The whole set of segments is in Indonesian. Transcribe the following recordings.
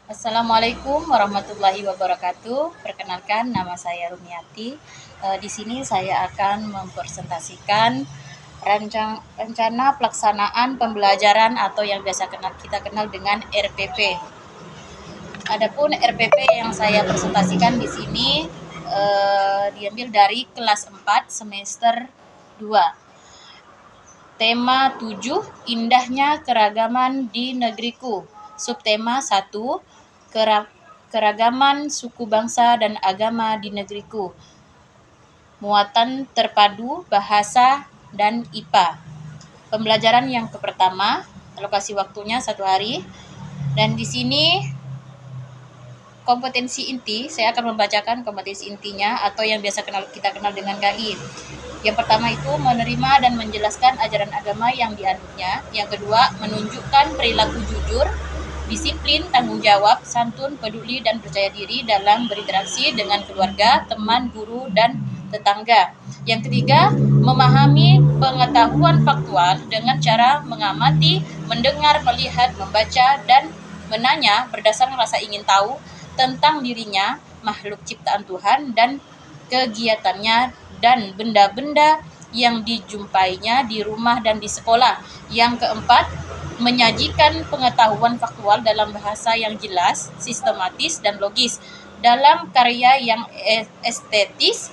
Assalamualaikum warahmatullahi wabarakatuh. Perkenalkan, nama saya Rumiati. Di sini saya akan mempresentasikan rencana pelaksanaan pembelajaran atau yang biasa kita kenal dengan RPP. Adapun RPP yang saya presentasikan di sini diambil dari kelas 4 semester 2. Tema 7, indahnya keragaman di negeriku. Subtema 1, keragaman suku bangsa dan agama di negeriku. Muatan terpadu bahasa dan IPA. Pembelajaran yang pertama, alokasi waktunya 1 hari. Dan di sini kompetensi inti, saya akan membacakan kompetensi intinya atau yang biasa kita kenal dengan KI. Yang pertama itu menerima dan menjelaskan ajaran agama yang dianutnya. Yang kedua, menunjukkan perilaku jujur, disiplin, tanggung jawab, santun, peduli, dan percaya diri dalam berinteraksi dengan keluarga, teman, guru, dan tetangga. Yang ketiga, memahami pengetahuan faktual dengan cara mengamati, mendengar, melihat, membaca, dan menanya berdasarkan rasa ingin tahu tentang dirinya, makhluk ciptaan Tuhan, dan kegiatannya dan benda-benda yang dijumpainya di rumah dan di sekolah. Yang keempat, menyajikan pengetahuan faktual dalam bahasa yang jelas, sistematis, dan logis, dalam karya yang estetis,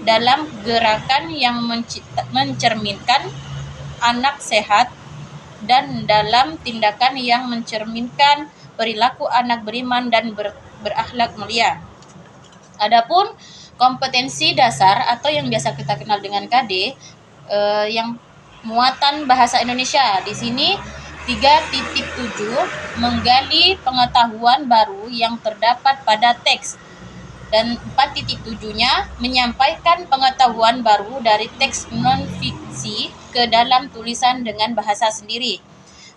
dalam gerakan yang mencerminkan anak sehat, dan dalam tindakan yang mencerminkan perilaku anak beriman dan berakhlak mulia. Adapun kompetensi dasar atau yang biasa kita kenal dengan KD, yang muatan bahasa Indonesia. Di sini 3.7 menggali pengetahuan baru yang terdapat pada teks, dan 4.7-nya menyampaikan pengetahuan baru dari teks non-fiksi ke dalam tulisan dengan bahasa sendiri.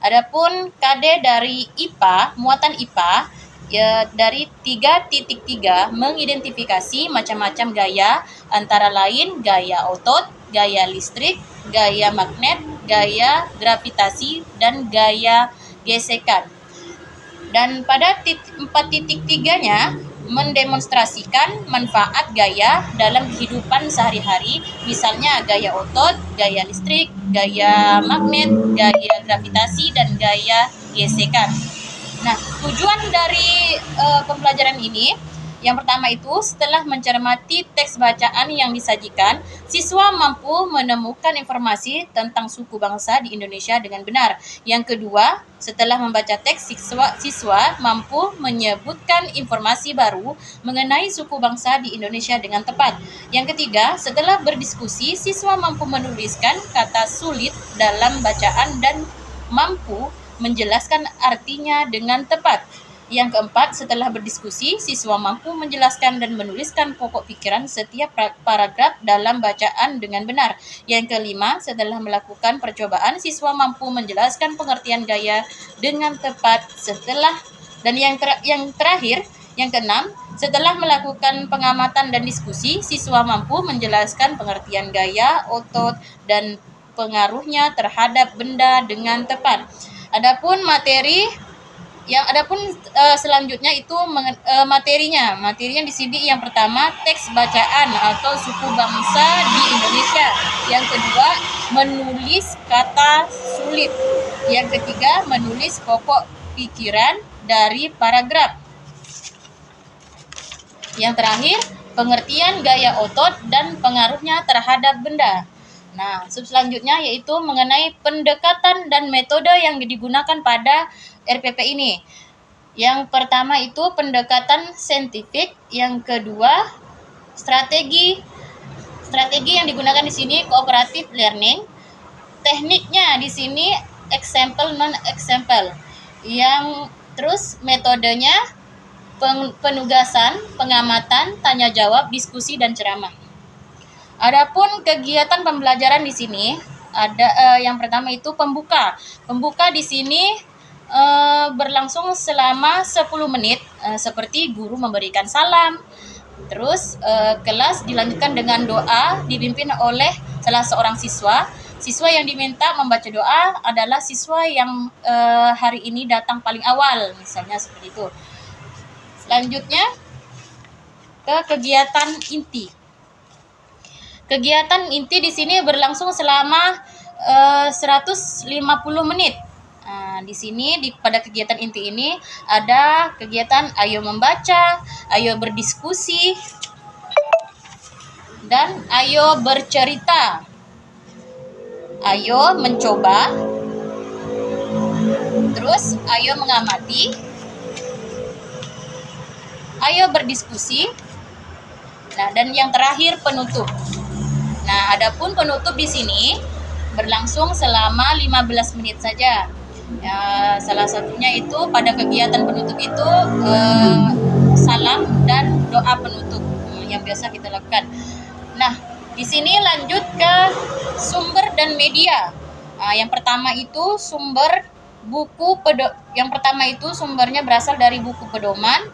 Adapun KD dari IPA, muatan IPA dari 3.3 mengidentifikasi macam-macam gaya, antara lain gaya otot, gaya listrik, gaya magnet, gaya gravitasi, dan gaya gesekan. Dan pada 4.3-nya mendemonstrasikan manfaat gaya dalam kehidupan sehari-hari, misalnya gaya otot, gaya listrik, gaya magnet, gaya gravitasi, dan gaya gesekan. Nah, tujuan dari pembelajaran ini, yang pertama itu setelah mencermati teks bacaan yang disajikan, siswa mampu menemukan informasi tentang suku bangsa di Indonesia dengan benar. Yang kedua, setelah membaca teks, siswa mampu menyebutkan informasi baru mengenai suku bangsa di Indonesia dengan tepat. Yang ketiga, setelah berdiskusi, siswa mampu menuliskan kata sulit dalam bacaan dan mampu menjelaskan artinya dengan tepat. Yang keempat, setelah berdiskusi, siswa mampu menjelaskan dan menuliskan pokok pikiran setiap paragraf dalam bacaan dengan benar. Yang kelima, setelah melakukan percobaan, siswa mampu menjelaskan pengertian gaya dengan tepat. Yang terakhir, yang keenam, setelah melakukan pengamatan dan diskusi, siswa mampu menjelaskan pengertian gaya, otot, dan pengaruhnya terhadap benda dengan tepat. Adapun selanjutnya itu materinya di sini yang pertama teks bacaan atau suku bangsa di Indonesia. Yang kedua, menulis kata sulit. Yang ketiga, menulis pokok pikiran dari paragraf. Yang terakhir, pengertian gaya otot dan pengaruhnya terhadap benda. Nah, selanjutnya yaitu mengenai pendekatan dan metode yang digunakan pada RPP ini. Yang pertama itu pendekatan saintifik, yang kedua strategi yang digunakan di sini cooperative learning. Tekniknya di sini example non example. Yang terus metodenya penugasan, pengamatan, tanya jawab, diskusi, dan ceramah. Adapun kegiatan pembelajaran di sini ada yang pertama itu pembuka. Pembuka di sini berlangsung selama 10 menit seperti guru memberikan salam. Terus kelas dilanjutkan dengan doa dipimpin oleh salah seorang siswa. Siswa yang diminta membaca doa adalah siswa yang hari ini datang paling awal, misalnya seperti itu. Selanjutnya ke kegiatan inti. Kegiatan inti di sini berlangsung selama 150 menit. Nah, di sini pada kegiatan inti ini ada kegiatan ayo membaca, ayo berdiskusi, dan ayo bercerita. Ayo mencoba, terus ayo mengamati, ayo berdiskusi, nah dan yang terakhir penutup. Nah, adapun penutup di sini berlangsung selama 15 menit saja. Ya, salah satunya itu pada kegiatan penutup itu salam dan doa penutup yang biasa kita lakukan. Nah, di sini lanjut ke sumber dan media. Yang pertama itu sumbernya berasal dari buku pedoman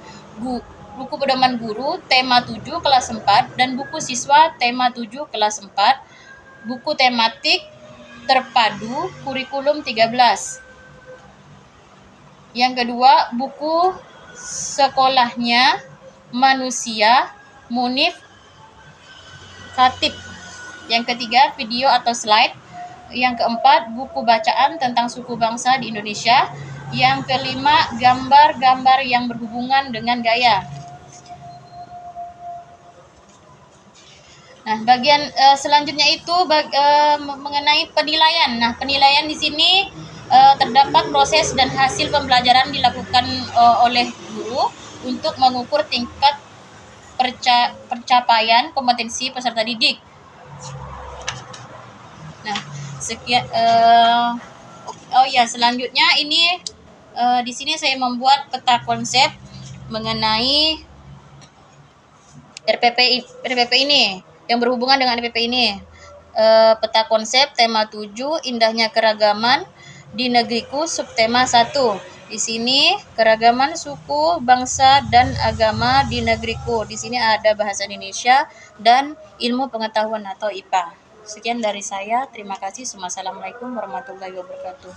guru tema 7 kelas 4 dan buku siswa tema 7 kelas 4, buku tematik terpadu kurikulum 13. Yang kedua, buku sekolahnya manusia Munif Khatib. Yang ketiga, video atau slide. Yang keempat, buku bacaan tentang suku bangsa di Indonesia. Yang kelima, gambar-gambar yang berhubungan dengan gaya. Nah, bagian selanjutnya itu mengenai penilaian. Nah, penilaian di sini terdapat proses dan hasil pembelajaran dilakukan oleh guru untuk mengukur tingkat pencapaian kompetensi peserta didik. Nah, sekian. Selanjutnya ini di sini saya membuat peta konsep mengenai RPP ini yang berhubungan dengan RPP ini. Peta konsep tema 7 indahnya keragaman di negeriku subtema 1. Di sini keragaman suku, bangsa dan agama di negeriku. Di sini ada bahasa Indonesia dan ilmu pengetahuan atau IPA. Sekian dari saya. Terima kasih. Assalamualaikum warahmatullahi wabarakatuh.